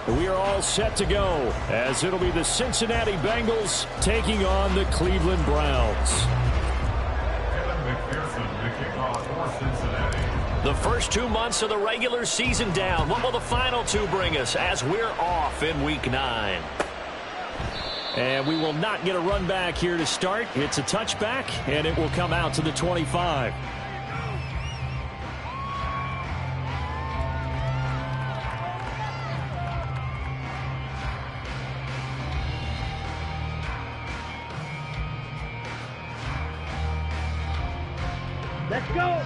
We are all set to go as it'll be the Cincinnati Bengals taking on the Cleveland Browns. The first 2 months of the regular season down. What will the final two bring us as we're off in Week 9? And we will not get a run back here to start. It's a touchback, and it will come out to the 25. Let's go!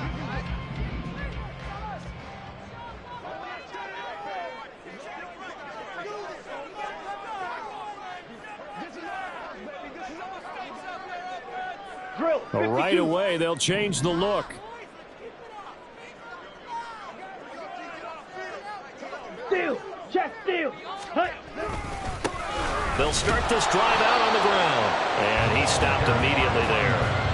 Right away, they'll change the look. Steal! Check steal! Hey. They'll start this drive out on the ground. And he stopped immediately there.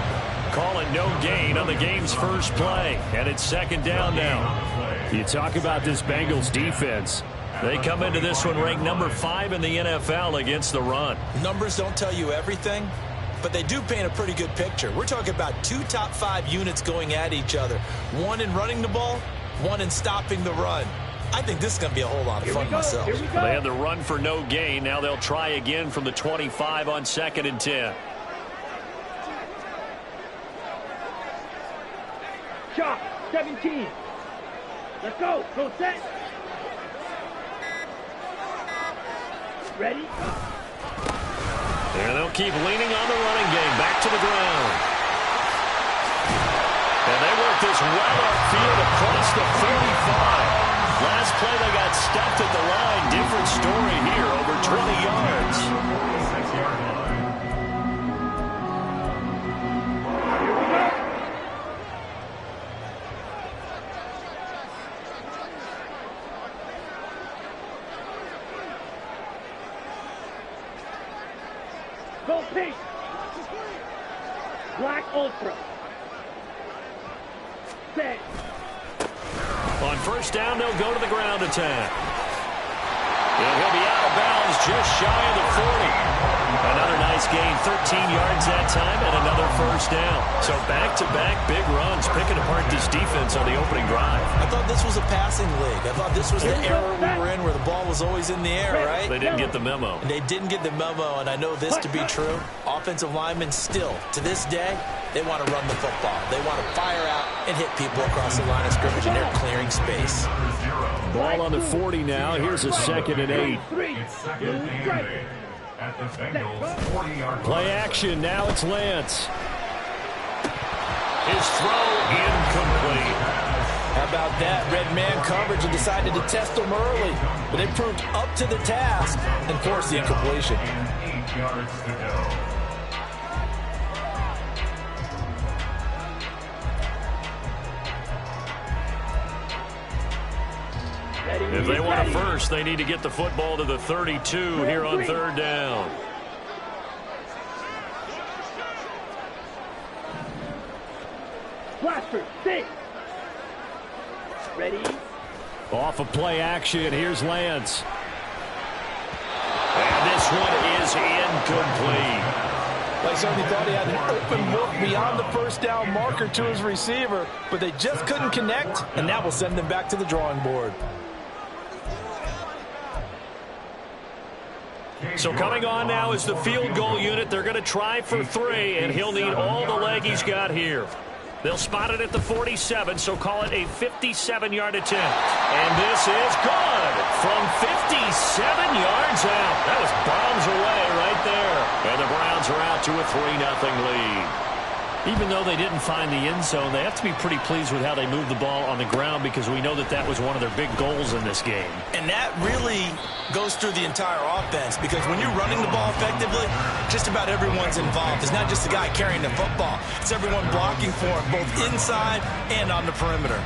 Call it no gain on the game's first play. And it's second down now. You talk about this Bengals defense. They come into this one ranked number 5 in the NFL against the run. Numbers don't tell you everything, but they do paint a pretty good picture. We're talking about 2 top 5 units going at each other. One in running the ball, one in stopping the run. I think this is going to be a whole lot of fun myself. They had the run for no gain. Now they'll try again from the 25 on 2nd and 10. Shot, 17. Let's go. Go set. Ready? And they'll keep leaning on the running game. Back to the ground. And they work this well upfield across the 45. Last play they got stuffed at the line. Different story here. Over 20 yards. Go pink. Black Ultra. Set. On first down, they'll go to the ground attack. And he'll be out of bounds just shy of the 40. Another nice gain, 13 yards that time, and another first down. So back-to-back big runs, picking apart this defense on the opening drive. I thought this was a passing league. I thought this was the era we were in where the ball was always in the air, right? They didn't get the memo. And they didn't get the memo, and I know this to be true. Offensive linemen still, to this day, they want to run the football. They want to fire out and hit people across the line of scrimmage, and they're clearing space. Ball on the 40 now. Here's a 2nd and 8. Play action. Now it's Lance. His throw incomplete. How about that? Red man coverage and decided to test them early. But they proved up to the task and forced the incompletion. 8 yards to go. If they want a first, they need to get the football to the 32 here on 3rd down. Blaster, 6. Ready? Off of play action, here's Lance. And this one is incomplete. They certainly thought he had an open look beyond the first down marker to his receiver, but they just couldn't connect, and that will send them back to the drawing board. So coming on now is the field goal unit. They're going to try for 3, and he'll need all the leg he's got here. They'll spot it at the 47, so call it a 57-yard attempt. And this is good from 57 yards out. That was bombs away right there. And the Browns are out to a 3-0 lead. Even though they didn't find the end zone, they have to be pretty pleased with how they moved the ball on the ground because we know that that was one of their big goals in this game. And that really goes through the entire offense because when you're running the ball effectively, just about everyone's involved. It's not just the guy carrying the football. It's everyone blocking for him, both inside and on the perimeter.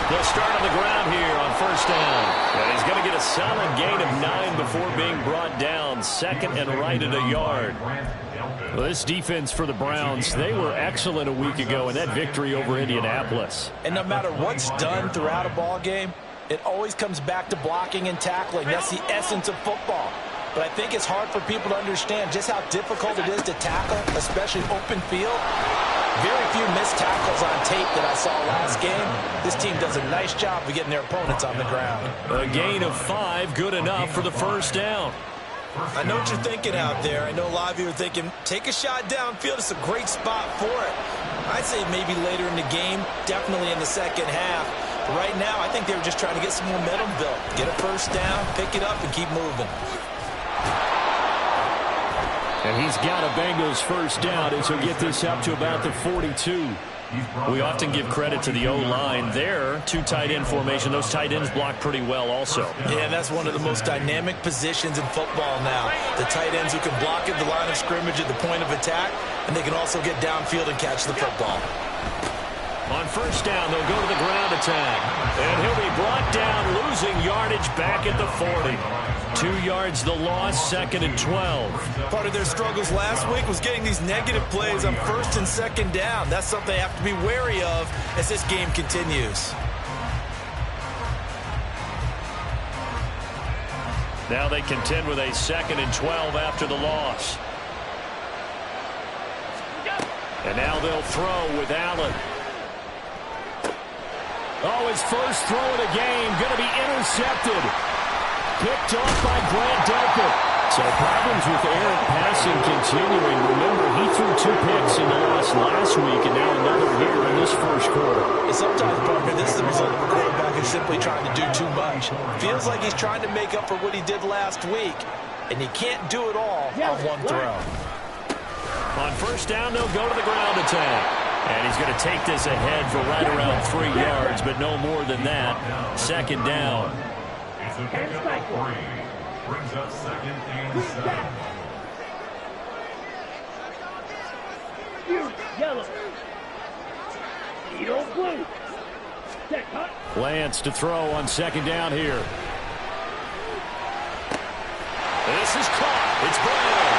They'll start on the ground here on first down. And he's going to get a solid gain of 9 before being brought down. Second and right at a yard. Well, this defense for the Browns, they were excellent a week ago in that victory over Indianapolis. And no matter what's done throughout a ball game, it always comes back to blocking and tackling. That's the essence of football. But I think it's hard for people to understand just how difficult it is to tackle, especially open field. Very few missed tackles on tape that I saw last game. This team does a nice job of getting their opponents on the ground. A gain of 5, good enough for the first down. I know what you're thinking out there. I know a lot of you are thinking, take a shot downfield. It's a great spot for it. I'd say maybe later in the game, definitely in the second half. But right now, I think they were just trying to get some momentum built. Get a first down, pick it up, and keep moving. And he's got a Bengals first down as he'll get this up to about the 42. We often give credit to the O-line there. 2 tight end formation. Those tight ends block pretty well also. Yeah, that's one of the most dynamic positions in football now. The tight ends who can block at the line of scrimmage at the point of attack, and they can also get downfield and catch the football. On first down, they'll go to the ground attack. And he'll be brought down, losing yardage back at the 40. 2 yards the loss, second and 12. Part of their struggles last week was getting these negative plays on first and second down. That's something they have to be wary of as this game continues. Now they contend with a second and 12 after the loss. And now they'll throw with Allen. Oh, his first throw of the game going to be intercepted. Picked off by Grant Delpit. So problems with errant passing continuing. Remember, he threw 2 picks in the loss last week, and now another here in this first quarter. And sometimes, Parker, this is the result of a quarterback who's simply trying to do too much. Feels like he's trying to make up for what he did last week, and he can't do it all on one throw. On first down, they'll go to the ground attack. And he's going to take this ahead for right around 3 yards, but no more than that. Second down. It's a pickup of 3. Brings up second and 7. You, yellow. Edo blue. Set cut. Lance to throw on second down here. This is caught. It's Brown.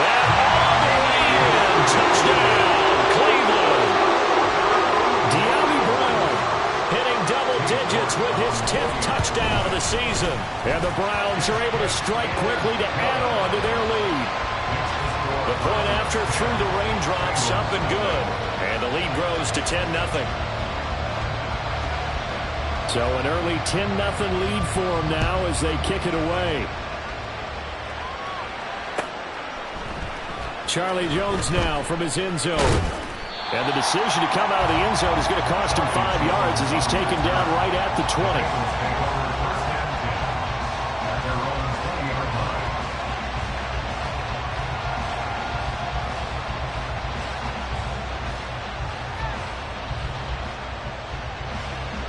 And all the way in. Touchdown, Cleveland. De'Ami Brown hitting double digits with his 10th touchdown of the season. And the Browns are able to strike quickly to add on to their lead. The point after through the raindrops, up and good. And the lead grows to 10-0. So an early 10-0 lead for them now as they kick it away. Charlie Jones now from his end zone. And the decision to come out of the end zone is going to cost him 5 yards as he's taken down right at the 20.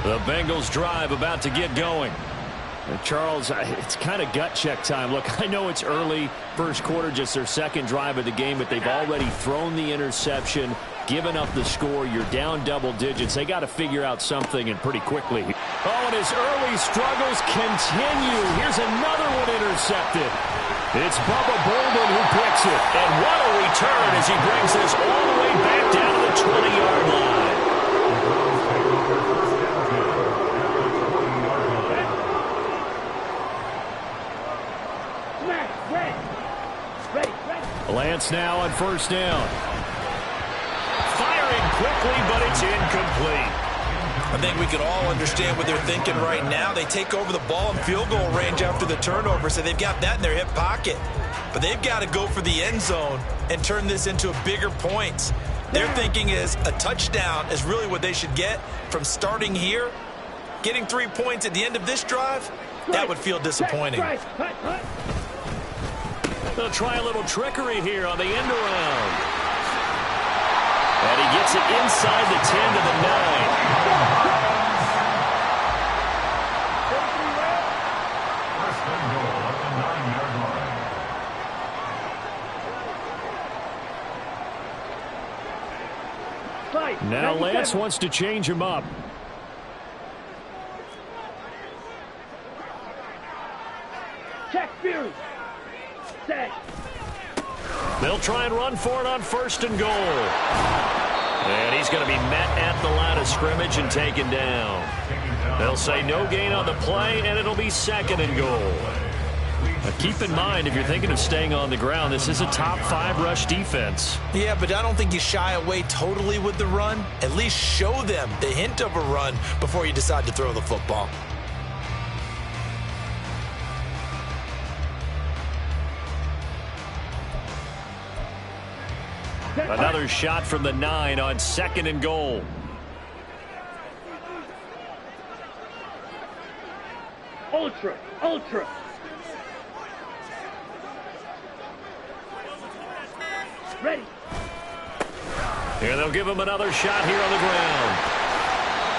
The Bengals drive about to get going. Charles, it's kind of gut check time. Look, I know it's early, first quarter, just their second drive of the game, but they've already thrown the interception, given up the score. You're down double digits. They got to figure out something, and pretty quickly. Oh, and his early struggles continue. Here's another one intercepted. It's Bubba Bolden who picks it. And what a return as he brings this all the way back down to the 20-yard line. Lance now on first down. Firing quickly, but it's incomplete. I think we can all understand what they're thinking right now. They take over the ball in field goal range after the turnover, so they've got that in their hip pocket. But they've got to go for the end zone and turn this into a bigger points. Their thinking is a touchdown is really what they should get from starting here. Getting 3 points at the end of this drive, that would feel disappointing. They'll try a little trickery here on the end around. And he gets it inside the 10 to the 9. First and goal at the 9-yard line. Now Lance wants to change him up. Check Fury. Set. They'll try and run for it on 1st and goal. And he's going to be met at the line of scrimmage and taken down. They'll say no gain on the play, and it'll be 2nd and goal. Now keep in mind, if you're thinking of staying on the ground, this is a top 5 rush defense. Yeah, but I don't think you shy away totally with the run. At least show them the hint of a run before you decide to throw the football. Another shot from the 9 on 2nd and goal. Ultra. Ultra. Ready. Here they'll give him another shot here on the ground.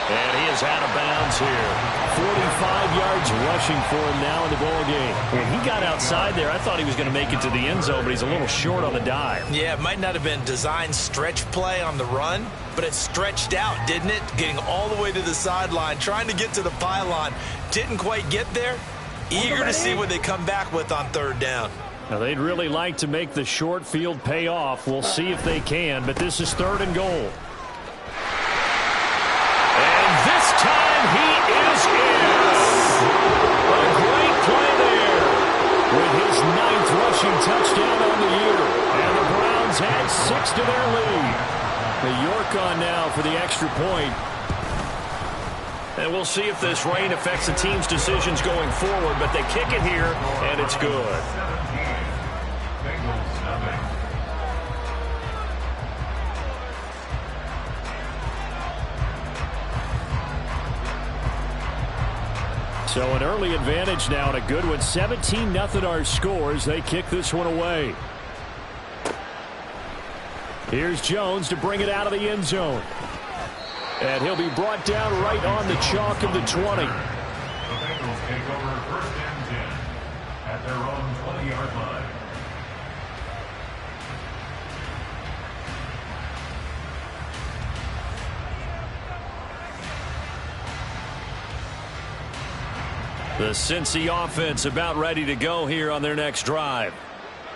And he is out of bounds here. 45 yards rushing for him now in the ball game. When he got outside there, I thought he was going to make it to the end zone, but he's a little short on the dive. Yeah, it might not have been designed stretch play on the run, but it stretched out, didn't it? Getting all the way to the sideline, trying to get to the pylon. Didn't quite get there. Eager to see what they come back with on 3rd down. Now, they'd really like to make the short field pay off. We'll see if they can, but this is 3rd and goal. And this time he is in. A great play there with his 9th rushing touchdown on the year. And the Browns add 6 to their lead. The York on now for the extra point. And we'll see if this rain affects the team's decisions going forward, but they kick it here, and it's good. So an early advantage now and a good one. 17-0 our scores. They kick this one away. Here's Jones to bring it out of the end zone. And he'll be brought down right on the chalk of the 20. The Bengals take over 1st and 10 at their own 20-yard line. The Cincy offense about ready to go here on their next drive.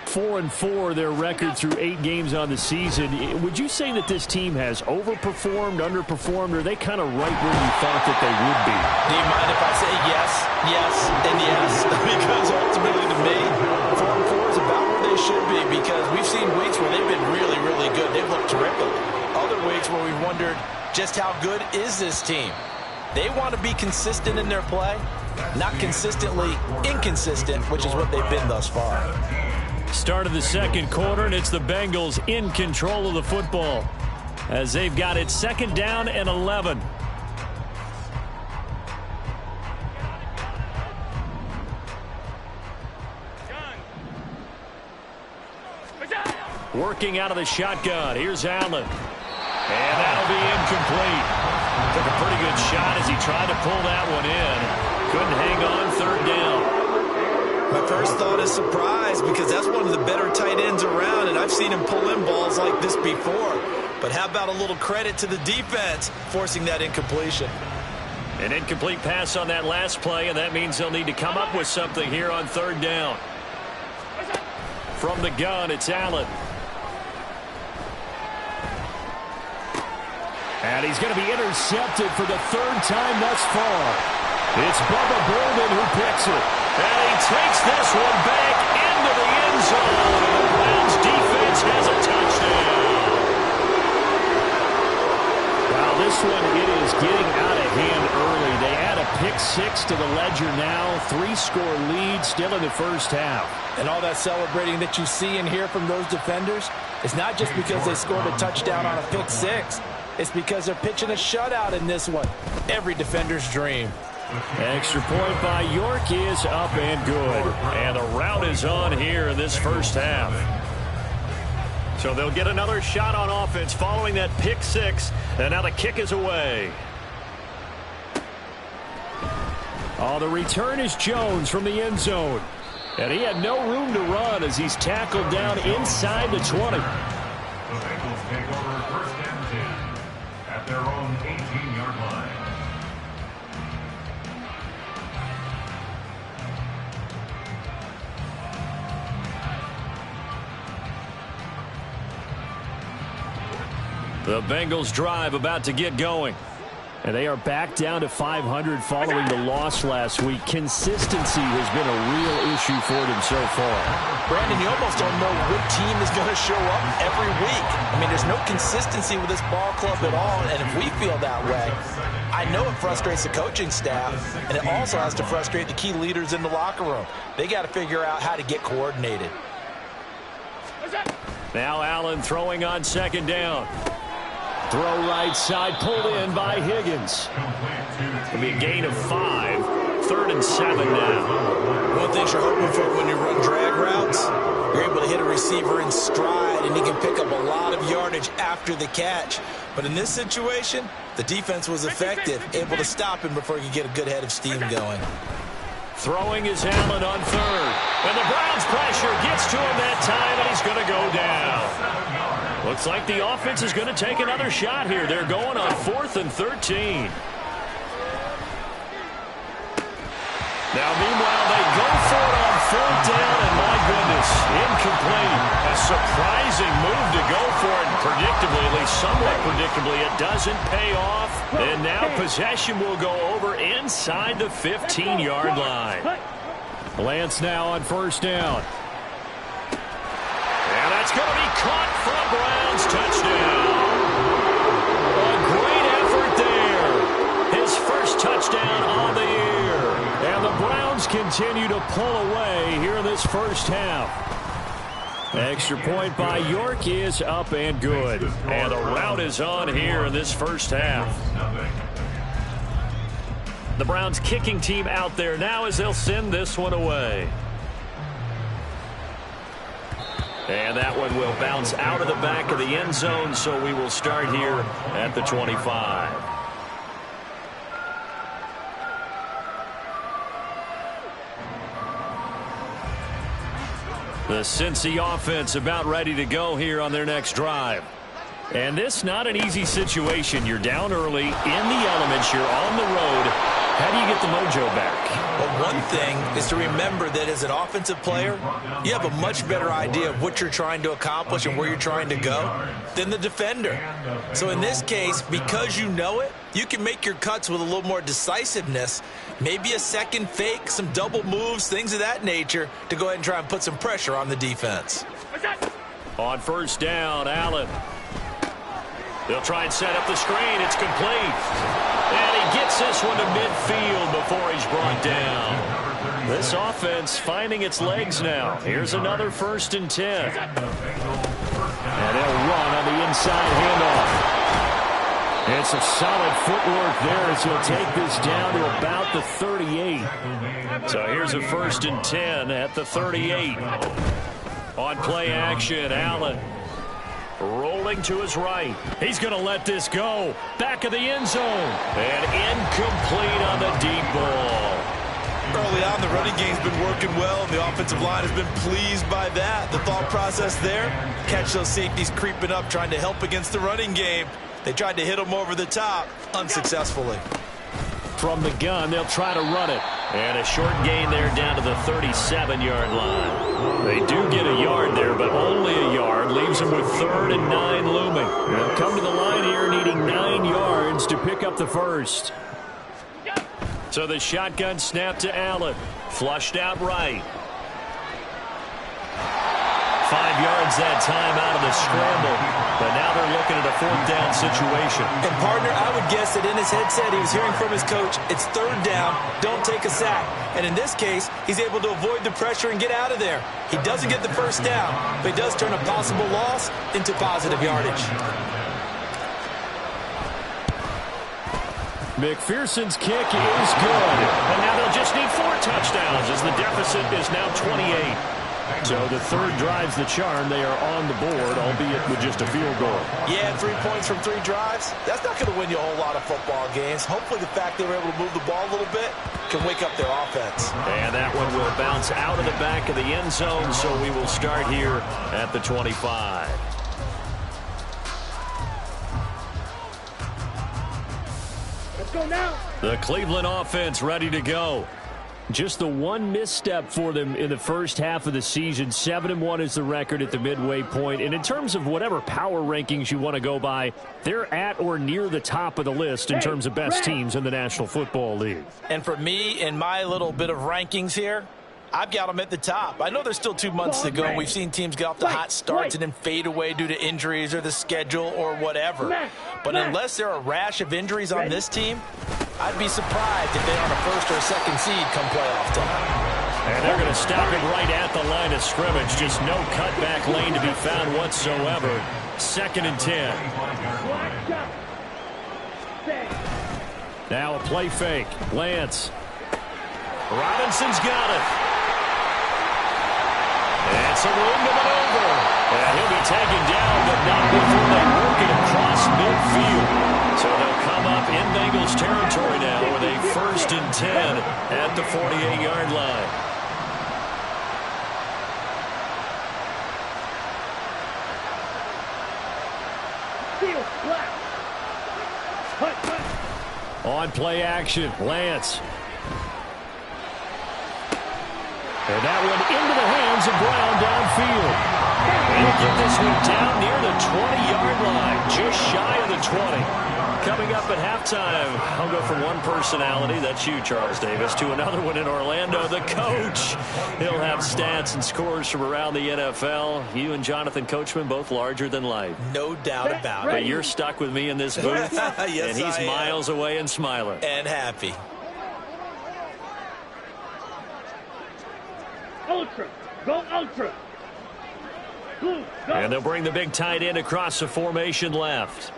4-4 their record through 8 games on the season. Would you say that this team has overperformed, underperformed, or are they kind of right where you thought that they would be? Do you mind if I say yes, yes, and yes? Because ultimately to me, 4-4 is about where they should be, because we've seen weeks where they've been really, really good. They've looked terrific. Other weeks where we've wondered just how good is this team. They want to be consistent in their play, not consistently inconsistent, which is what they've been thus far. Start of the 2nd quarter, and it's the Bengals in control of the football as they've got it 2nd down and 11. Working out of the shotgun. Here's Allen. And that'll be incomplete. Took a pretty good shot as he tried to pull that one in. Couldn't hang on 3rd down. My first thought is surprise, because that's one of the better tight ends around, and I've seen him pull in balls like this before. But how about a little credit to the defense forcing that incompletion? An incomplete pass on that last play, and that means they'll need to come up with something here on 3rd down. From the gun, it's Allen. And he's going to be intercepted for the 3rd time thus far. It's Bubba Bolden who picks it. And he takes this one back into the end zone. And the Browns defense has a touchdown. Wow, this one, it is getting out of hand early. They add a pick-6 to the ledger now. 3-score lead still in the first half. And all that celebrating that you see and hear from those defenders, it's not just because they scored a touchdown on a pick-6. It's because they're pitching a shutout in this one. Every defender's dream. Extra point by York is up and good. And the rout is on here in this first half. So they'll get another shot on offense following that pick-6. And now the kick is away. Oh, the return is Jones from the end zone. And he had no room to run as he's tackled down inside the 20. The Bengals take over 1st and 10 at their own 18-yard line. The Bengals drive about to get going. And they are back down to 500 following the loss last week. Consistency has been a real issue for them so far. Brandon, you almost don't know what team is going to show up every week. I mean, there's no consistency with this ball club at all, and if we feel that way, I know it frustrates the coaching staff, and it also has to frustrate the key leaders in the locker room. They got to figure out how to get coordinated. Now Allen throwing on second down. Throw right side, pulled in by Higgins. It'll be a gain of 5. 3rd and 7 now. One thing you're hoping for when you run drag routes, you're able to hit a receiver in stride, and he can pick up a lot of yardage after the catch. But in this situation, the defense was effective, able to stop him before he could get a good head of steam going. Throwing is Allen on 3rd. And the Browns pressure gets to him that time, and he's going to go down. Looks like the offense is going to take another shot here. They're going on 4th and 13. Now, meanwhile, they go for it on 4th down, and my goodness, incomplete. A surprising move to go for it, predictably, at least somewhat predictably. It doesn't pay off, and now possession will go over inside the 15-yard line. Lance now on 1st down. And that's going to be caught for a Browns touchdown. A great effort there. His first touchdown on the year. And the Browns continue to pull away here in this first half. Extra point by York is up and good. And the rout is on here in this first half. The Browns kicking team out there now as they'll send this one away. And that one will bounce out of the back of the end zone, so we will start here at the 25. The Cincy offense about ready to go here on their next drive. And this not an easy situation. You're down early, in the elements, you're on the road. How do you get the mojo back? Well, one thing is to remember that as an offensive player, you have a much better idea of what you're trying to accomplish and where you're trying to go than the defender. So in this case, because you know it, you can make your cuts with a little more decisiveness, maybe a second fake, some double moves, things of that nature, to go ahead and try and put some pressure on the defense. On 1st down, Allen. They'll try and set up the screen. It's complete. And he gets this one to midfield before he's brought down. This offense finding its legs now. Here's another 1st and 10. And they'll run on the inside handoff. It's a solid footwork there as he'll take this down to about the 38. So here's a 1st and 10 at the 38. On play action, Allen. Rolling to his right. He's going to let this go. Back of the end zone. And incomplete on the deep ball. Early on, the running game's been working well, and the offensive line has been pleased by that. The thought process there, catch those safeties creeping up, trying to help against the running game. They tried to hit them over the top, unsuccessfully. From the gun, they'll try to run it. And a short gain there down to the 37-yard line. They do get a yard there, but only a yard. Leaves them with 3rd and 9 looming. They'll come to the line here needing 9 yards to pick up the first. So the shotgun snap to Allen. Flushed out right. 5 yards that time out of the scramble. But now they're looking at a 4th down situation. And, partner, I would guess that in his headset he was hearing from his coach, it's 3rd down, don't take a sack. And in this case, he's able to avoid the pressure and get out of there. He doesn't get the 1st down, but he does turn a possible loss into positive yardage. McPherson's kick is good. And now they'll just need 4 touchdowns as the deficit is now 28. So the 3rd drives the charm. They are on the board, albeit with just a field goal. Yeah, 3 points from 3 drives. That's not going to win you a whole lot of football games. Hopefully the fact they were able to move the ball a little bit can wake up their offense. And that one will bounce out of the back of the end zone, so we will start here at the 25. Let's go now. The Cleveland offense ready to go. Just the one misstep for them in the first half of the season. 7-1 is the record at the midway point. And in terms of whatever power rankings you want to go by, they're at or near the top of the list in terms of best teams in the National Football League. And for me, in my little bit of rankings here, I've got them at the top. I know there's still 2 months to go, and we've seen teams get off the hot starts and then fade away due to injuries or the schedule or whatever. But unless there are a rash of injuries on this team, I'd be surprised if they're on a first or a second seed come playoff time. And they're going to stop it right at the line of scrimmage. Just no cutback lane to be found whatsoever. 2nd and 10. Now a play fake. Lance. Robinson's got it. And some room to maneuver. And he'll be taken down, but not before they work it across midfield. So they'll come up in Bengals territory now with a 1st and 10 at the 48-yard line. Field flat. On play action, Lance. And that one into the hands of Brown downfield. He'll get this one down near the 20-yard line, just shy of the 20. Coming up at halftime, I'll go from one personality, that's you, Charles Davis, to another one in Orlando, the coach. He'll have stats and scores from around the NFL. You and Jonathan Coachman, both larger than life. No doubt about it. But you're stuck with me in this booth, yes, and he's miles away and smiling. And happy. Ultra. Go ultra. Blue, go. And they'll bring the big tight end across the formation left.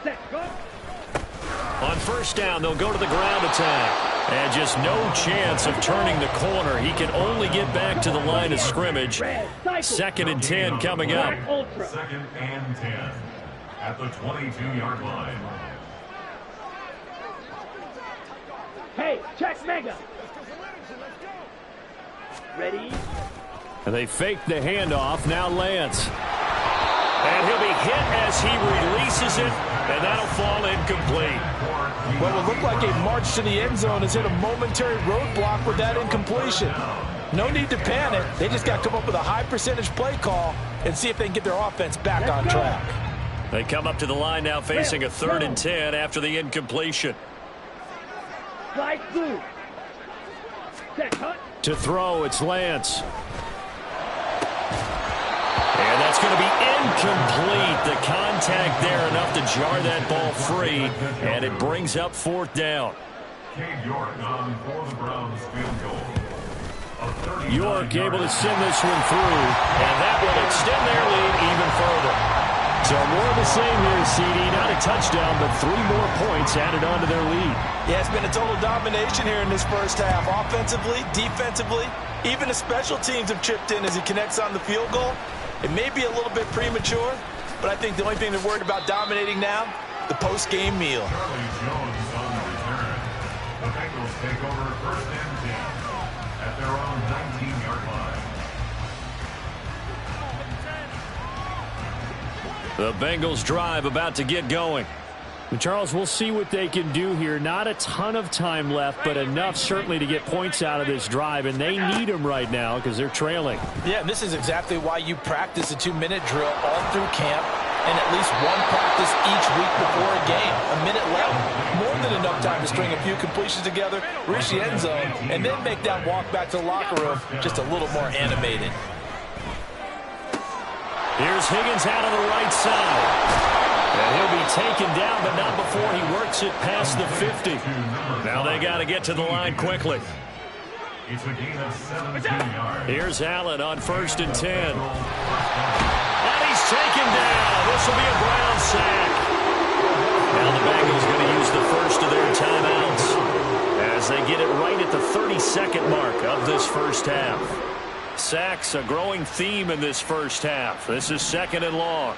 Set, go. On 1st down, they'll go to the ground attack. And just no chance of turning the corner. He can only get back to the line of scrimmage. 2nd and 10 coming up. 2nd and 10 at the 22-yard line. Hey, check mega. Ready? And they fake the handoff. Now Lance. And he'll be hit as he releases it, and that'll fall incomplete. What will look like a march to the end zone has hit a momentary roadblock with that incompletion. No need to panic. They just got to come up with a high percentage play call and see if they can get their offense back on track. They come up to the line now facing a 3rd and 10 after the incompletion. Slide blue. Set, cut. To throw, it's Lance. And that's going to be incomplete. The contact there enough to jar that ball free, and it brings up 4th down. Cade York on for the Browns field goal. York able to send this one through. And that will extend their lead even further. So more of the same here, CD. Not a touchdown, but 3 more points added on to their lead. Yeah, it's been a total domination here in this first half. Offensively, defensively, even the special teams have chipped in as he connects on the field goal. It may be a little bit premature, but I think the only thing they're worried about dominating now, the post-game meal. Charlie Jones on the return. The Bengals take over 1st and 10 at their own 19-yard line. The Bengals drive about to get going. And Charles, we'll see what they can do here. Not a ton of time left, but enough certainly to get points out of this drive, and they need them right now because they're trailing. Yeah, and this is exactly why you practice a 2-minute drill all through camp and at least one practice each week before a game. A minute left, more than enough time to string a few completions together, reach the end zone, and then make that walk back to the locker room just a little more animated. Here's Higgins out of the right side. And he'll be taken down, but not before he works it past the 50. Now they got to get to the line quickly. It's a gain of 17 yards. Here's Allen on 1st and 10. And he's taken down. This will be a Brown sack. Now the Bengals going to use the first of their timeouts as they get it right at the 32nd mark of this first half. Sacks, a growing theme in this first half. This is 2nd and long.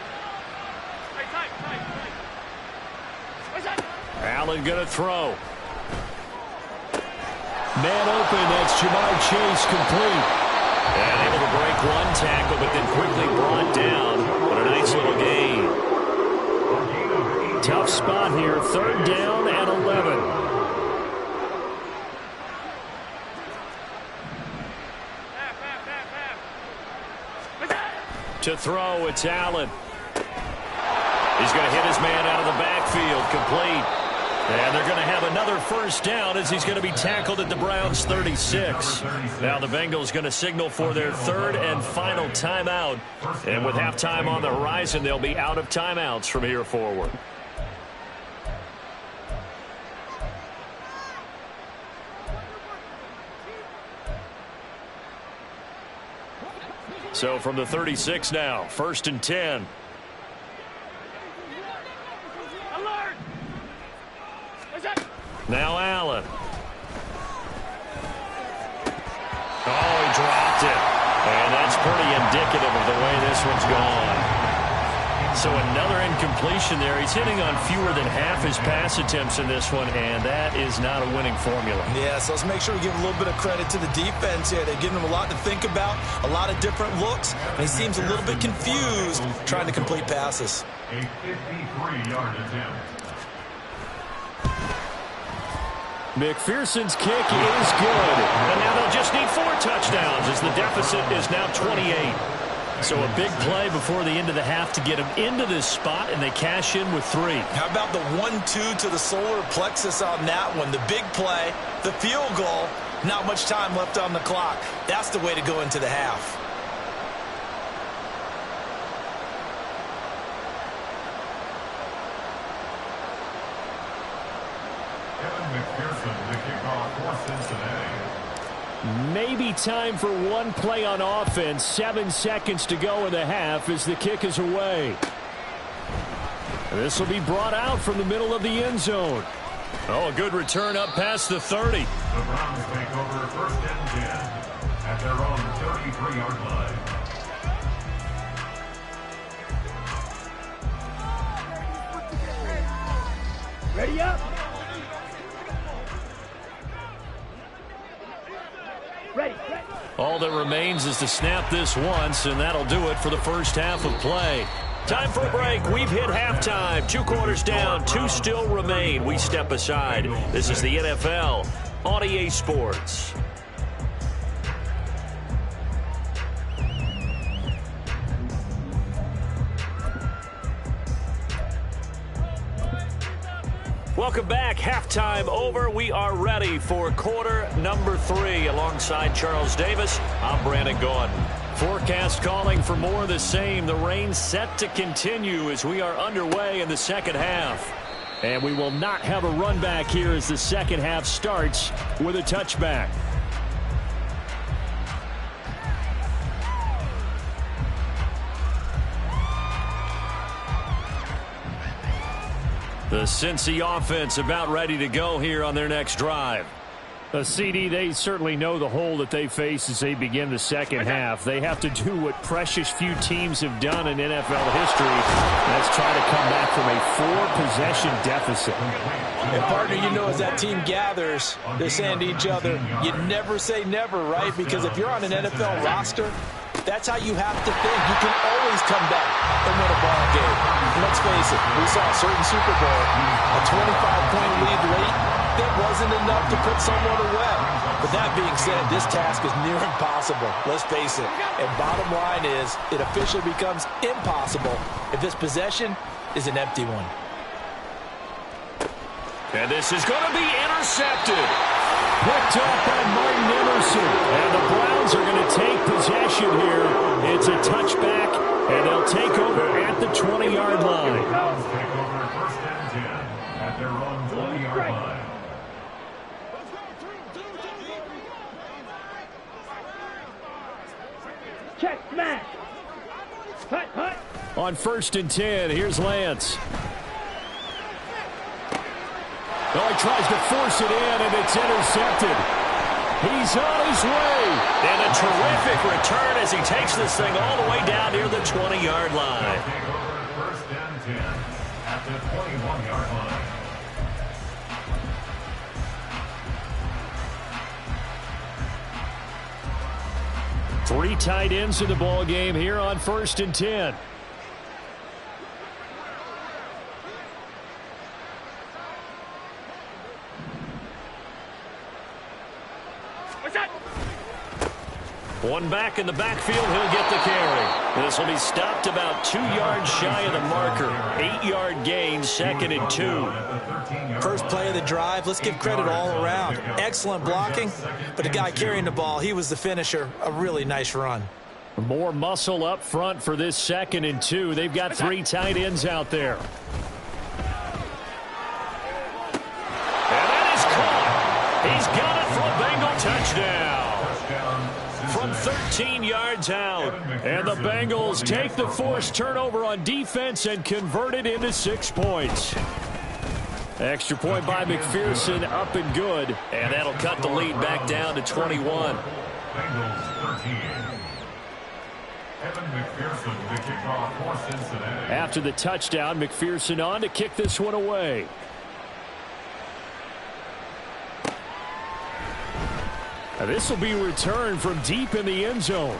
Allen going to throw. Man open, that's Jamar Chase complete. And able to break one tackle, but then quickly brought down. But a nice little gain. Tough spot here, 3rd down and 11. To throw, it's Allen. He's going to hit his man out of the backfield, complete. And they're going to have another first down as he's going to be tackled at the Browns' 36. Now the Bengals going to signal for their third and final timeout. And with halftime on the horizon, they'll be out of timeouts from here forward. So from the 36 now, 1st and 10. Alert! Now Allen. Oh, he dropped it. And that's pretty indicative of the way this one's gone. So another incompletion there. He's hitting on fewer than half his pass attempts in this one, and that is not a winning formula. Yeah, so let's make sure we give a little bit of credit to the defense here. They've given him a lot to think about, a lot of different looks, and he seems a little bit confused trying to complete passes. A 53-yard attempt. McPherson's kick is good. And now they'll just need 4 touchdowns as the deficit is now 28. So a big play before the end of the half to get them into this spot, and they cash in with 3. How about the 1-2 to the solar plexus on that one? The big play, the field goal, not much time left on the clock. That's the way to go into the half. Kevin McPherson, the kickoff for Cincinnati. Maybe time for one play on offense. 7 seconds to go in the half as the kick is away. This will be brought out from the middle of the end zone. Oh, a good return up past the 30. The Browns take over 1st and 10 at their own 33-yard line. Ready up. Ready. All that remains is to snap this once, and that'll do it for the first half of play. Time for a break. We've hit halftime. 2 quarters down, 2 still remain. We step aside. This is the NFL on EA Sports. Welcome back. Halftime over. We are ready for quarter number 3. Alongside Charles Davis, I'm Brandon Gaudin. Forecast calling for more of the same. The rain set to continue as we are underway in the second half. And we will not have a run back here as the second half starts with a touchback. The Cincy offense about ready to go here on their next drive. CD, they certainly know the hole that they face as they begin the second half. They have to do what precious few teams have done in NFL history. That's try to come back from a 4-possession deficit. And partner, you know, as that team gathers, they're saying to each other, you never say never, right? Because if you're on an NFL roster, that's how you have to think. You can always come back and win a ball game. And let's face it, we saw a certain Super Bowl, a 25-point lead late, that wasn't enough to put someone away. But that being said, this task is near impossible. Let's face it. And bottom line is, it officially becomes impossible if this possession is an empty one. And this is going to be intercepted. Picked up by Martin Emerson. And the Browns are going to take possession here. It's a touchback, and they'll take over at the 20-yard line. Browns take over 1st and 10 at their own 20-yard line. Check, smash. Hut, hut. On 1st and 10, here's Lance. Oh, he tries to force it in, and it's intercepted. He's on his way. And a terrific return as he takes this thing all the way down near the 20-yard line. Take over 1st and 10 at the 21-yard line. Three tight ends in the ball game here on 1st and 10. One back in the backfield, he'll get the carry. This will be stopped about 2 yards shy of the marker. 8-yard gain, 2nd and 2. First play of the drive, let's give credit all around. Excellent blocking, but the guy carrying the ball, he was the finisher. A really nice run. More muscle up front for this 2nd and 2. They've got 3 tight ends out there. And that is caught. He's got it for a Bengal touchdown. From 13 yards out. And the Bengals take the forced turnover on defense and convert it into 6 points. Extra point by McPherson, up and good. And that'll cut the lead back down to 21. Bengals 13. Evan McPherson, the kickoff for Cincinnati. After the touchdown, McPherson on to kick this one away. This will be returned from deep in the end zone.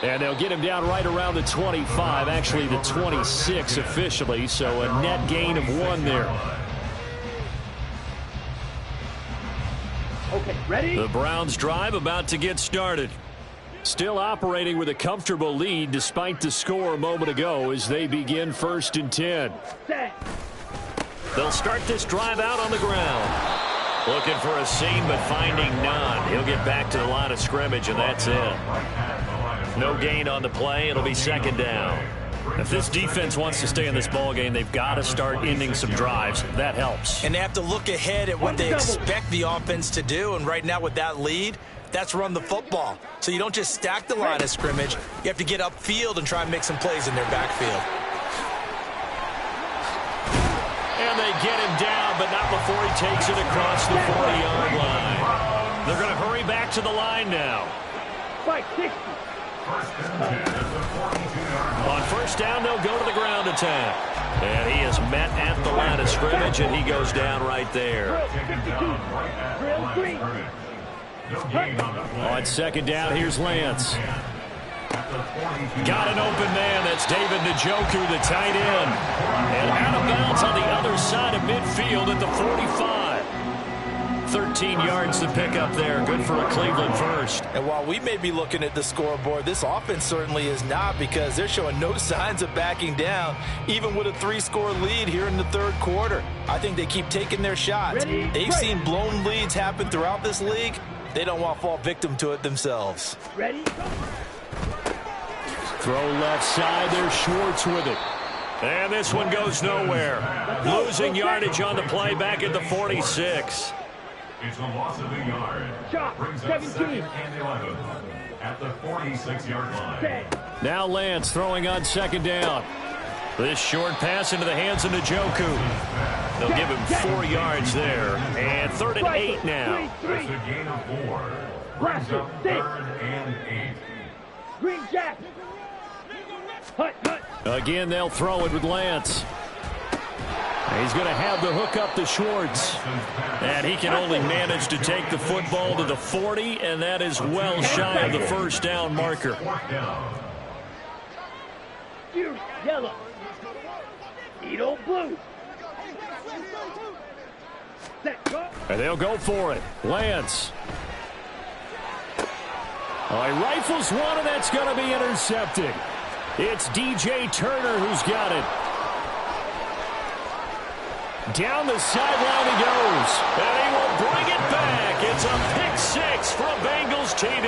And they'll get him down right around the 25, actually the 26 officially, so a net gain of 1 there. Okay, ready? The Browns drive about to get started. Still operating with a comfortable lead despite the score a moment ago as they begin 1st and 10. Set. They'll start this drive out on the ground. Looking for a seam, but finding none. He'll get back to the line of scrimmage, and that's it. No gain on the play. It'll be 2nd down. If this defense wants to stay in this ballgame, they've got to start ending some drives. That helps. And they have to look ahead at what they expect the offense to do. And right now with that lead, that's run the football. So you don't just stack the line of scrimmage. You have to get upfield and try and make some plays in their backfield. And they get him down, but not before he takes it across the 40-yard line. They're going to hurry back to the line now. Fight 60. On 1st down, they'll go to the ground attack. And he is met at the line of scrimmage, and he goes down right there. On 2nd down, here's Lance. Got an open man. That's David Njoku, the tight end. And out of bounds on the other side of midfield at the 45. 13 yards to pick up there. Good for a Cleveland first. And while we may be looking at the scoreboard, this offense certainly is not, because they're showing no signs of backing down, even with a 3-score lead here in the 3rd quarter. I think they keep taking their shots. They've seen blown leads happen throughout this league. They don't want to fall victim to it themselves. Ready? Throw left side, there's Schwartz with it. And this one goes nowhere. Losing yardage on the play back at the 46. It's a loss of a yard. Shot, Brings up 17. 2nd and 11 at the 46-yard line. Set. Now Lance throwing on 2nd down. This short pass into the hands of Njoku. They'll give him 4 yards there. And 3rd and 8 now. That's a gain of 4. Brings up 3rd and 8. Green Jack. Hut, hut. Again, they'll throw it with Lance. He's going to have the hook up to Schwartz. And he can only manage to take the football to the 40, and that is well shy of the 1st down marker. You, yellow. Edo blue. Set, go. And they'll go for it. Lance. Oh, he rifles one, and that's going to be intercepted. It's DJ Turner who's got it. Down the sideline he goes. And he will bring it back. It's a pick 6 for a Bengals TD.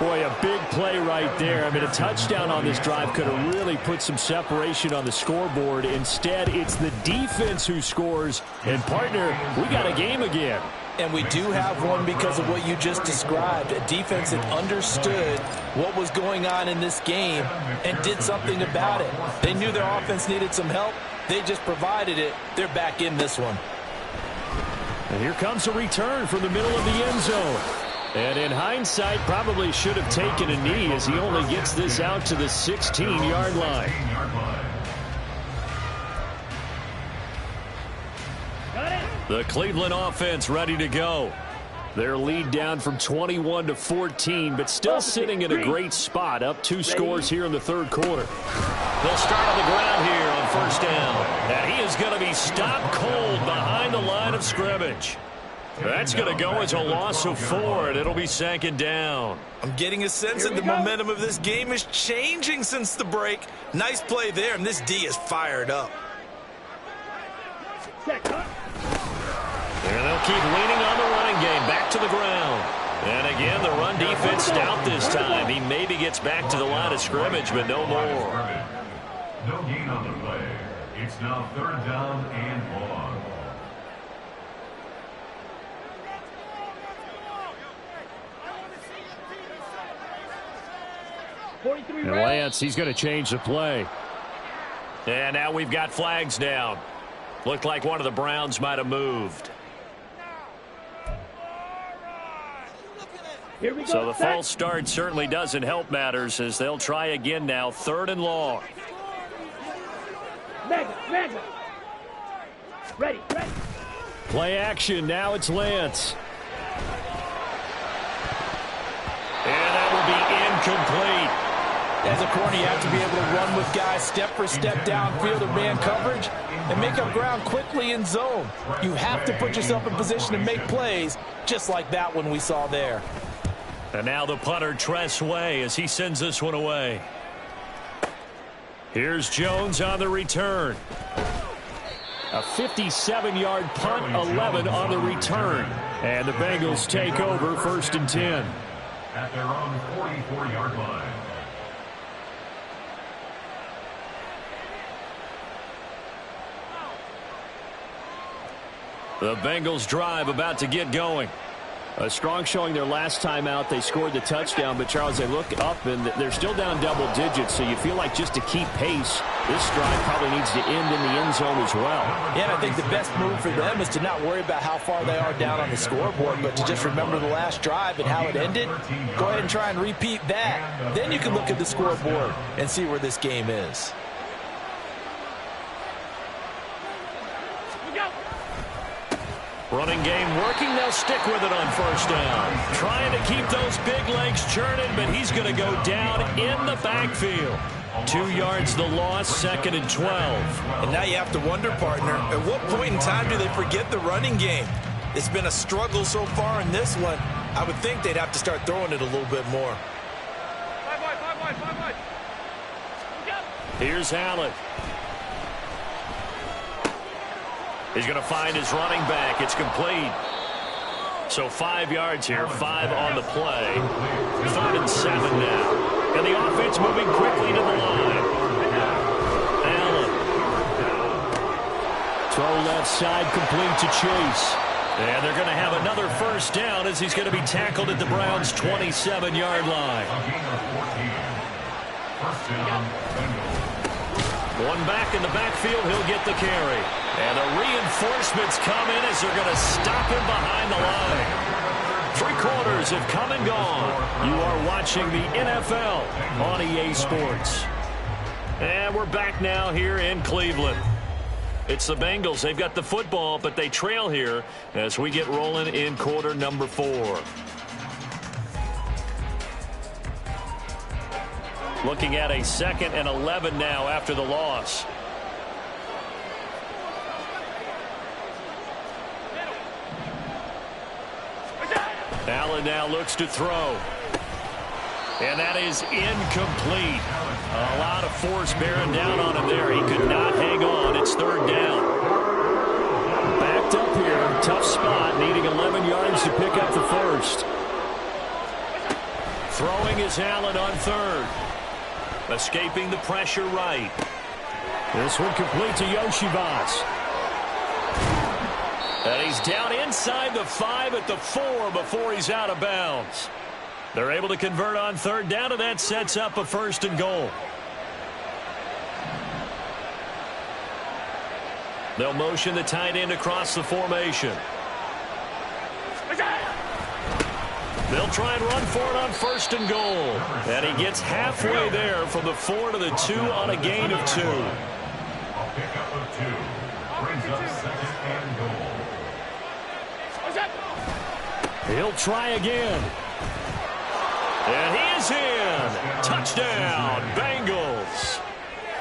Boy, a big play right there. I mean, a touchdown on this drive could have really put some separation on the scoreboard. Instead, it's the defense who scores. And, partner, we got a game again. And we do have one because of what you just described. A defense that understood what was going on in this game and did something about it. They knew their offense needed some help. They just provided it. They're back in this one. And here comes a return from the middle of the end zone. And in hindsight, probably should have taken a knee as he only gets this out to the 16-yard line. The Cleveland offense ready to go. Their lead down from 21 to 14, but still sitting in a great spot, up 2 scores here in the 3rd quarter. They'll start on the ground here on 1st down. And he is going to be stopped cold behind the line of scrimmage. That's going to go as a loss of 4, and it'll be 2nd down. I'm getting a sense that the momentum of this game is changing since the break. Nice play there, and this D is fired up. Set, cut. And they'll keep leaning on the running game, back to the ground. And again, the run defense stout this time. He maybe gets back to the line of scrimmage, but no more. No gain on the play. It's now 3rd down and long. And Lance, he's going to change the play. And now we've got flags down. Looked like one of the Browns might have moved. Here we go. So the Set. false start certainly doesn't help matters as they'll try again now, 3rd and long. Mega. Ready. Play action. Now it's Lance. And that will be incomplete. As a corner, you have to be able to run with guys step for step downfield in man coverage and make up ground quickly in zone. You have to put yourself in position to make plays, just like that one we saw there. And now the punter, Tress Way, as he sends this one away. Here's Jones on the return. A 57-yard punt, 11 on the return. And the Bengals take over 1st and 10. At their own 44-yard line. The Bengals drive about to get going. A strong showing their last time out. They scored the touchdown, but Charles, they look up and they're still down double digits, so you feel like just to keep pace, this drive probably needs to end in the end zone as well. Yeah, and I think the best move for them is to not worry about how far they are down on the scoreboard, but to just remember the last drive and how it ended. Go ahead and try and repeat that. Then you can look at the scoreboard and see where this game is. Running game working. They'll stick with it on 1st down. Trying to keep those big legs churning, but he's going to go down in the backfield. 2 yards the loss, 2nd and 12. And now you have to wonder, partner, at what point in time do they forget the running game? It's been a struggle so far in this one. I would think they'd have to start throwing it a little bit more. Here's Allen. He's going to find his running back. It's complete. So 5 yards here, 5 on the play. 3rd and 7 now. And the offense moving quickly to the line. Allen. Throw left side, complete to Chase. And they're going to have another 1st down as he's going to be tackled at the Browns' 27-yard line. A gain of 14. 1st down, Bengals. One back in the backfield, he'll get the carry. And the reinforcements come in as they're going to stop him behind the line. 3 quarters have come and gone. You are watching the NFL on EA Sports. And we're back now here in Cleveland. It's the Bengals. They've got the football, but they trail here as we get rolling in quarter number 4. Looking at a 2nd and 11 now after the loss. Allen now looks to throw. And that is incomplete. A lot of force bearing down on him there. He could not hang on. It's 3rd down. Backed up here. Tough spot. Needing 11 yards to pick up the 1st. Throwing is Allen on 3rd. Escaping the pressure right. This one complete to Yoshivas. And he's down inside the 5 at the 4 before he's out of bounds. They're able to convert on 3rd down, and that sets up a 1st and goal. They'll motion the tight end across the formation. They'll try and run for it on 1st and goal. And he gets halfway there from the 4 to the 2 on a gain of 2. A pickup of 2. Brings up 2nd and goal. He'll try again. And he is in. Touchdown, Bengals.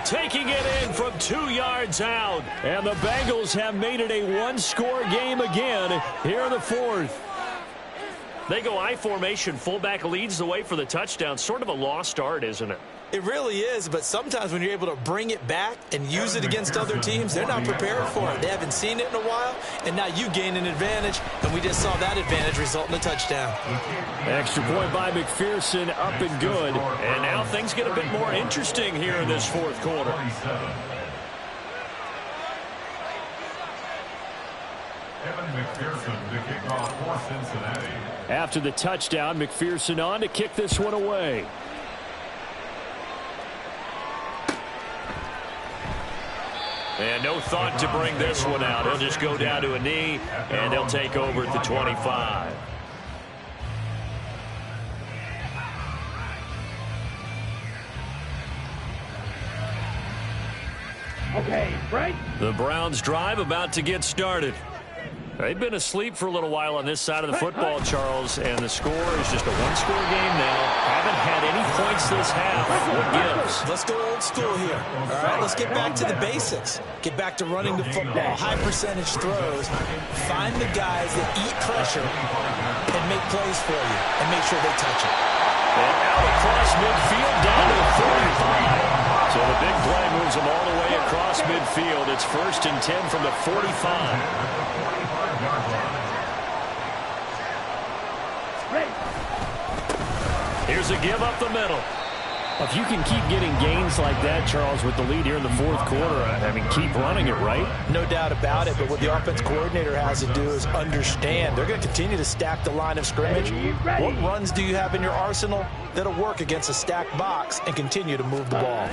taking it in from 2 yards out. And the Bengals have made it a one-score game again here in the fourth. They go I formation. Fullback leads the way for the touchdown. Sort of a lost art, isn't it? It really is, but sometimes when you're able to bring it back and use it against other teams, they're not prepared for it. They haven't seen it in a while, and now you gain an advantage, and we just saw that advantage result in a touchdown. Extra point by McPherson, up and good. And now things get a bit more interesting here in this fourth quarter. Evan McPherson to kick off for Cincinnati. After the touchdown, McPherson on to kick this one away. And no thought to bring this one out. He'll just go down to a knee, and they'll take over at the 25. Okay, break. The Browns drive about to get started. They've been asleep for a little while on this side of the football, Charles, and the score is just a one-score game now. Haven't had any points this half. What gives? Let's go old school here. All right, let's get back to the basics. Get back to running the football, high percentage throws. Find the guys that eat pressure and make plays for you, and make sure they touch it. And out across midfield, down to the 45. So the big play moves them all the way across midfield. It's 1st and 10 from the 45. Here's a give up the middle. If you can keep getting gains like that, Charles, with the lead here in the fourth quarter, I mean, keep running it, right? No doubt about it, but what the offense coordinator has to do is understand. They're going to continue to stack the line of scrimmage. What runs do you have in your arsenal that'll work against a stacked box and continue to move the ball?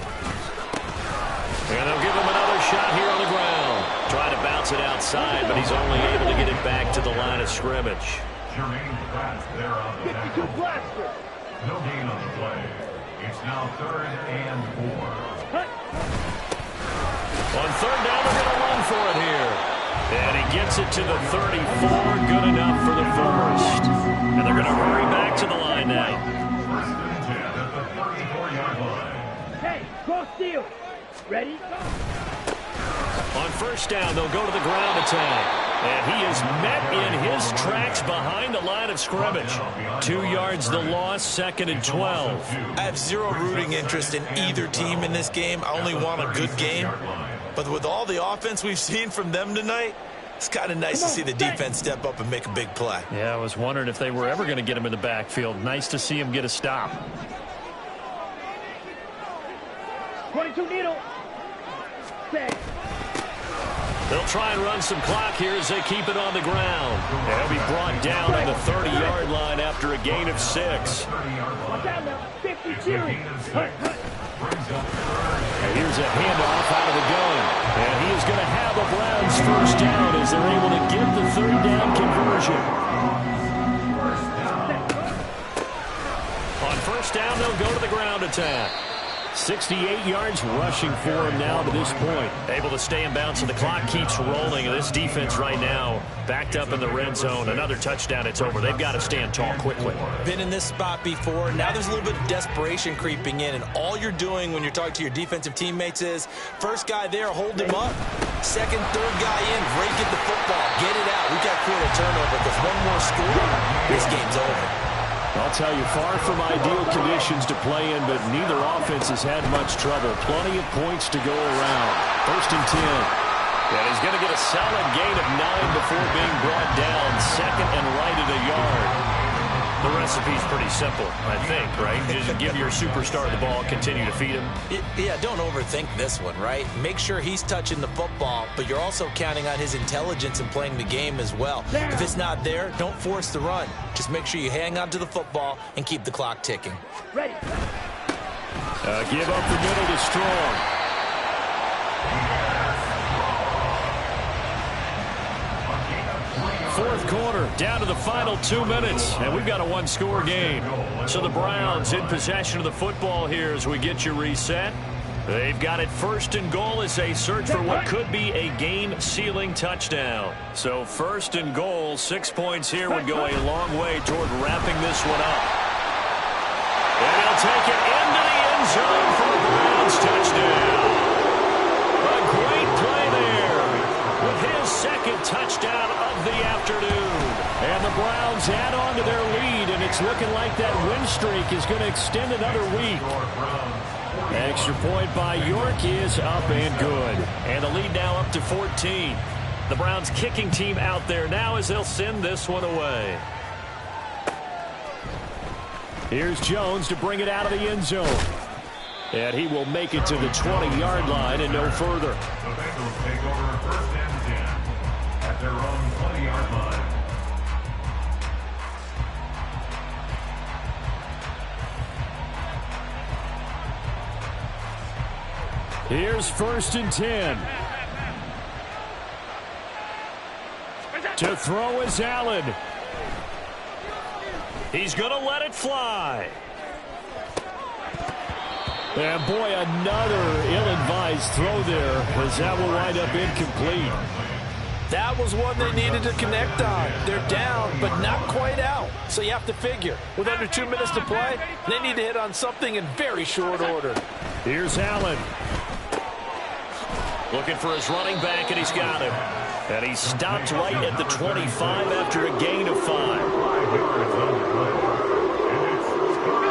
And they'll give him another shot here on the ground. Trying to bounce it outside, but he's only able to get it back to the line of scrimmage. Jermaine Pratt there on the tackle. No gain on the play. It's now 3rd and 4. On 3rd down, they're going to run for it here. And he gets it to the 34. Good enough for the first. And they're going to hurry back to the line now. 1st and 10 at the 34-yard line. Okay, cross field. Ready? On 1st down, they'll go to the ground attack. And he is met in his tracks behind the line of scrimmage. 2 yards the loss, 2nd and 12. I have zero rooting interest in either team in this game. I only want a good game. But with all the offense we've seen from them tonight, it's kind of nice to see the defense step up and make a big play. Yeah, I was wondering if they were ever going to get him in the backfield. Nice to see him get a stop. 22 needle. Set. They'll try and run some clock here as they keep it on the ground. And he'll be brought down on the 30-yard line after a gain of 6. Watch out now. 52. And here's a handoff out of the gun. And he is going to have the Browns 1st down as they're able to get the 3rd down conversion. On 1st down, they'll go to the ground attack. 68 yards rushing for him now to this point. Able to stay in bounds, and the clock keeps rolling. And this defense right now backed up in the red zone. Another touchdown, it's over. They've got to stand tall quickly. Been in this spot before. Now there's a little bit of desperation creeping in, and all you're doing when you're talking to your defensive teammates is, first guy there, hold him up. 2nd, 3rd guy in, break at the football. Get it out. We've got to create a turnover because one more score, this game's over. I'll tell you, far from ideal conditions to play in, but neither offense has had much trouble. Plenty of points to go around. 1st and 10. And he's going to get a solid gain of 9 before being brought down. 2nd and right at a yard. The recipe's pretty simple, I think, right? Just give your superstar the ball, continue to feed him. Yeah, don't overthink this one, right? Make sure he's touching the football, but you're also counting on his intelligence in playing the game as well. If it's not there, don't force the run. Just make sure you hang on to the football and keep the clock ticking. Ready. Give up the middle to Strong. Fourth quarter, down to the final 2 minutes, and we've got a one-score game. So the Browns in possession of the football here as we get you reset. They've got it 1st and goal as they search for what could be a game-sealing touchdown. So 1st and goal, 6 points here would go a long way toward wrapping this one up. And he'll take it into the end zone for the Browns touchdown. second touchdown of the afternoon. And the Browns add on to their lead, and it's looking like that win streak is going to extend another week. Extra point by York is up and good. And the lead now up to 14. The Browns kicking team out there now as they'll send this one away. Here's Jones to bring it out of the end zone. And he will make it to the 20-yard line and no further. The Bengals take over first and 10 at their own 20-yard line. Here's first and 10. To throw is Allen. He's going to let it fly. And boy, another ill-advised throw there as that will wind up incomplete. That was one they needed to connect on. They're down, but not quite out. So you have to figure, with under 2 minutes to play, they need to hit on something in very short order. Here's Allen. Looking for his running back, and he's got him. And he stopped right at the 25 after a gain of 5.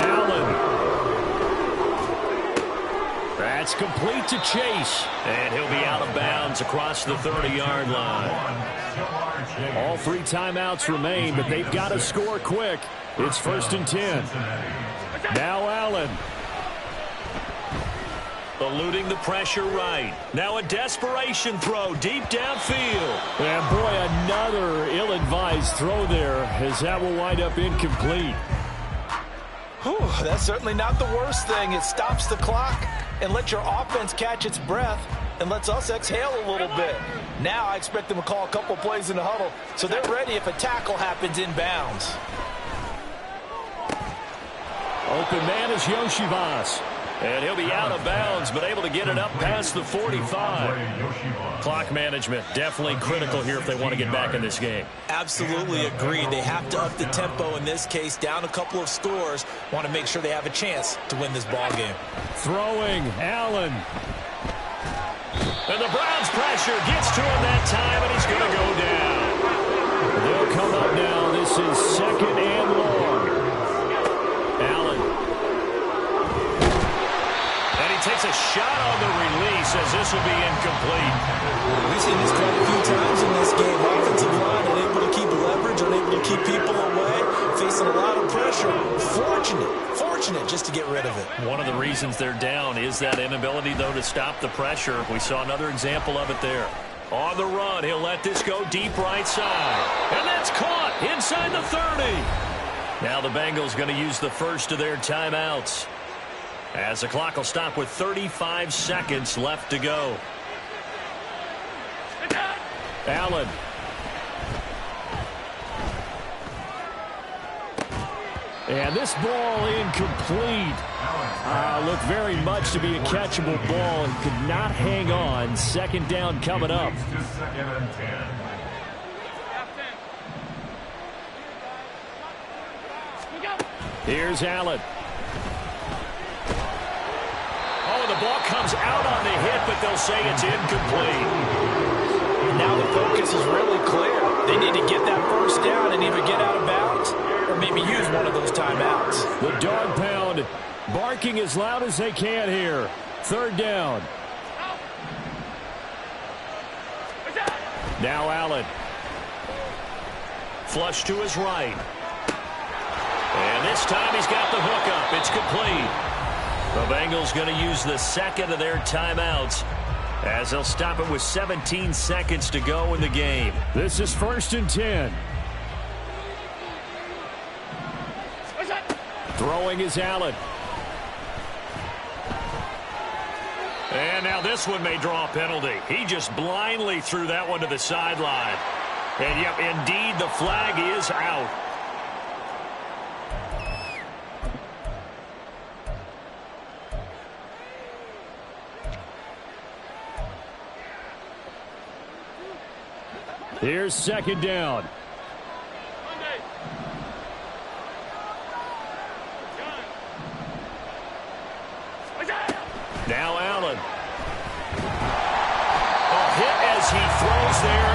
Allen. That's complete to Chase. And he'll be out of bounds across the 30-yard line. All 3 timeouts remain, but they've got to score quick. It's first and 10. Now Allen. Eluding the pressure right. Now a desperation throw deep downfield. And boy, another ill-advised throw there as that will wind up incomplete. Whew, that's certainly not the worst thing. It stops the clock and lets your offense catch its breath and lets us exhale a little bit. Now I expect them to call a couple plays in the huddle so they're ready if a tackle happens inbounds. Open man is Yoshivas. And he'll be out of bounds, but able to get it up past the 45. Clock management, definitely critical here if they want to get back in this game. Absolutely agreed. They have to up the tempo in this case, down a couple of scores. Want to make sure they have a chance to win this ball game. Throwing, Allen. And the Browns pressure gets to him that time, and he's going to go down. They'll come up now. This is second and long. Allen. Takes a shot on the release as this will be incomplete. We've seen this quite a few times in this game. Offensive line unable to keep leverage, unable to keep people away, facing a lot of pressure. Fortunate just to get rid of it. One of the reasons they're down is that inability, though, to stop the pressure. We saw another example of it there. On the run, he'll let this go deep right side. And that's caught inside the 30. Now the Bengals going to use the first of their timeouts, as the clock will stop with 35 seconds left to go. Allen. And this ball incomplete. Looked very much to be a catchable ball and could not hang on. Second down coming up. Here's Allen. Oh, the ball comes out on the hit, but they'll say it's incomplete. Now the focus is really clear. They need to get that first down and either get out of bounds or maybe use one of those timeouts. The dog pound barking as loud as they can here. Third down. Now Allen. Flush to his right. And this time he's got the hook up. It's complete. The Bengals going to use the second of their timeouts, as they'll stop it with 17 seconds to go in the game. This is first and 10. Throwing is Allen. And now this one may draw a penalty. He just blindly threw that one to the sideline. And yep, indeed, the flag is out. Here's second down. Now Allen. A hit as he throws there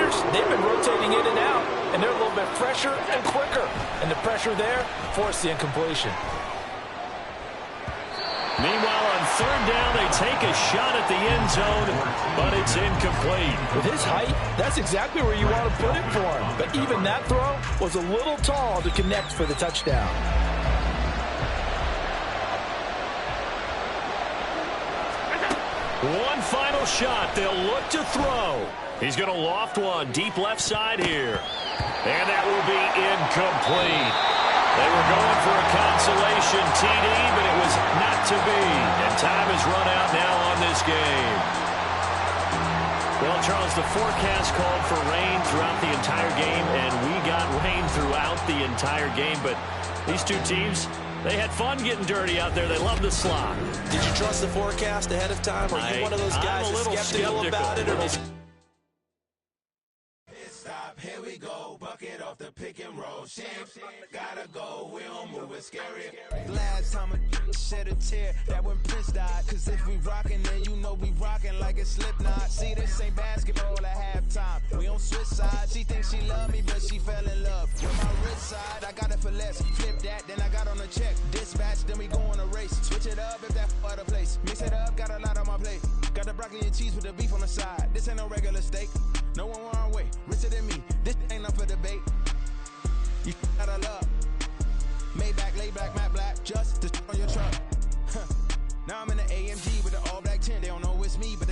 players, they've been rotating in and out, and they're a little bit fresher and quicker. And the pressure there forced the incompletion. Meanwhile, on third down, they take a shot at the end zone, but it's incomplete. With his height, that's exactly where you want to put it for him. But even that throw was a little tall to connect for the touchdown. One final shot. They'll look to throw. He's going to loft one deep left side here. And that will be incomplete. They were going for a consolation TD, but it was not to be. And time has run out now on this game. Well, Charles, the forecast called for rain throughout the entire game, and we got rain throughout the entire game. But these two teams, they had fun getting dirty out there. They love the slog. Did you trust the forecast ahead of time? Are you one of those guys that's skeptical about it? Or here we go, bucket off the pick and roll. Shams, gotta go, we don't move it scary. Last time a shed a tear, that when Prince died. Cause if we rockin', then you know we rockin' like it's Slipknot. See, this ain't basketball at halftime. We on switch side. She thinks she love me, but she fell in love with my rich side. I got it for less. Flip that, then I got on a check. Dispatch, then we go on a race. Switch it up if that other place. Mix it up, got a lot on my plate. Got the broccoli and cheese with the beef on the side. This ain't no regular steak. No one wrong way, richer than me. This ain't up for debate. You out of love. Maybach, lay back, matte black, just to on your truck. Now I'm in the AMG with the all black tint. They don't know it's me, but